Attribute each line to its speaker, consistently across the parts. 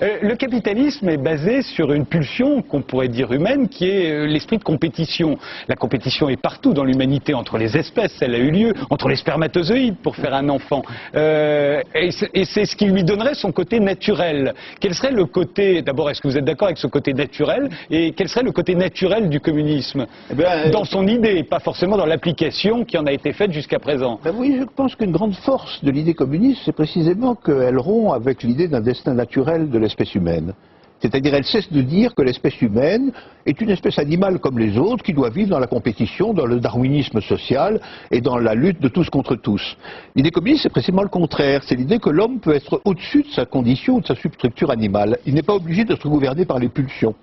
Speaker 1: Le capitalisme est basé sur une pulsion qu'on pourrait dire humaine, qui est l'esprit de compétition. La compétition est partout dans l'humanité, entre les espèces, elle a eu lieu, entre les spermatozoïdes pour faire un enfant. Et c'est ce qui lui donnerait son côté naturel. Quel serait le côté, d'abord, est-ce que vous êtes d'accord avec ce côté naturel, et quel serait le côté naturel du communisme dans son idée, pas forcément dans l'application qui en a été faite jusqu'à présent?
Speaker 2: Oui, je pense qu'une grande force de l'idée communiste, c'est précisément qu'elle rompt avec l'idée d'un destin naturel de l'espèce humaine. C'est-à-dire, elle cesse de dire que l'espèce humaine est une espèce animale comme les autres, qui doit vivre dans la compétition, dans le darwinisme social et dans la lutte de tous contre tous. L'idée communiste, c'est précisément le contraire. C'est l'idée que l'homme peut être au-dessus de sa condition ou de sa substructure animale. Il n'est pas obligé d'être gouverné par les pulsions.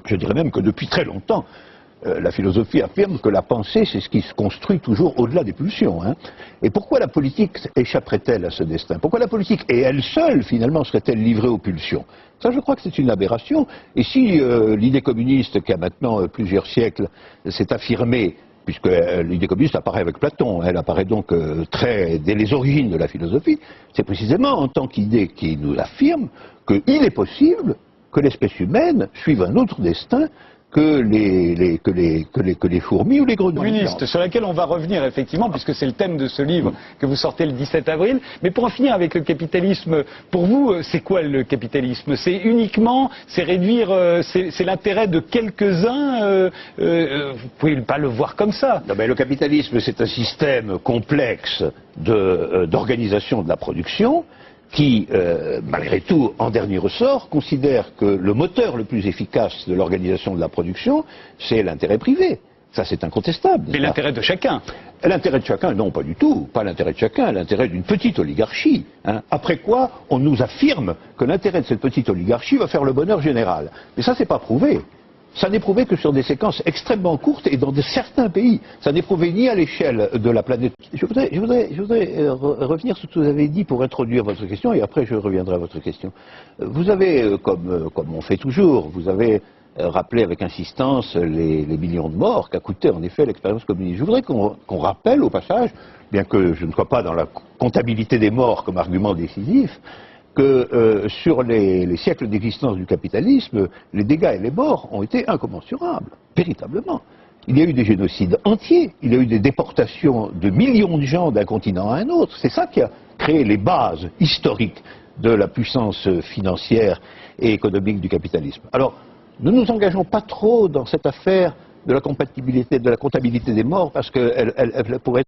Speaker 2: Je dirais même que depuis très longtemps, la philosophie affirme que la pensée, c'est ce qui se construit toujours au-delà des pulsions. Et pourquoi la politique échapperait-elle à ce destin? Pourquoi la politique, et elle seule, finalement, serait-elle livrée aux pulsions? Ça, je crois que c'est une aberration. Et si l'idée communiste, qui a maintenant plusieurs siècles, s'est affirmée, puisque l'idée communiste apparaît avec Platon, elle apparaît donc dès les origines de la philosophie, c'est précisément en tant qu'idée qui nous affirme qu'il est possible que l'espèce humaine suive un autre destin que les fourmis ou les grenouilles.
Speaker 1: Communiste, sur laquelle on va revenir effectivement, puisque c'est le thème de ce livre que vous sortez le 17 avril. Mais pour en finir avec le capitalisme, pour vous, c'est quoi le capitalisme? C'est uniquement, c'est réduire, c'est l'intérêt de quelques-uns, vous pouvez pas le voir comme ça.
Speaker 2: Non, mais le capitalisme, c'est un système complexe d'organisation de la production, qui, malgré tout, en dernier ressort, considère que le moteur le plus efficace de l'organisation de la production, c'est l'intérêt privé. Ça, c'est incontestable.
Speaker 1: Mais l'intérêt de chacun.
Speaker 2: L'intérêt de chacun, non, pas du tout. Pas l'intérêt de chacun, l'intérêt d'une petite oligarchie. Après quoi, on nous affirme que l'intérêt de cette petite oligarchie va faire le bonheur général. Mais ça, c'est pas prouvé. Ça n'est prouvé que sur des séquences extrêmement courtes et dans certains pays. Ça n'est prouvé ni à l'échelle de la planète. Je voudrais revenir sur ce que vous avez dit pour introduire votre question et après je reviendrai à votre question. Vous avez, comme on fait toujours, vous avez rappelé avec insistance les millions de morts qu'a coûté en effet l'expérience communiste. Je voudrais qu'on rappelle au passage, bien que je ne sois pas dans la comptabilité des morts comme argument décisif, que sur les siècles d'existence du capitalisme, les dégâts et les morts ont été incommensurables, véritablement. Il y a eu des génocides entiers, il y a eu des déportations de millions de gens d'un continent à un autre. C'est ça qui a créé les bases historiques de la puissance financière et économique du capitalisme. Alors, ne nous engageons pas trop dans cette affaire de la comptabilité des morts, parce qu'elle pourrait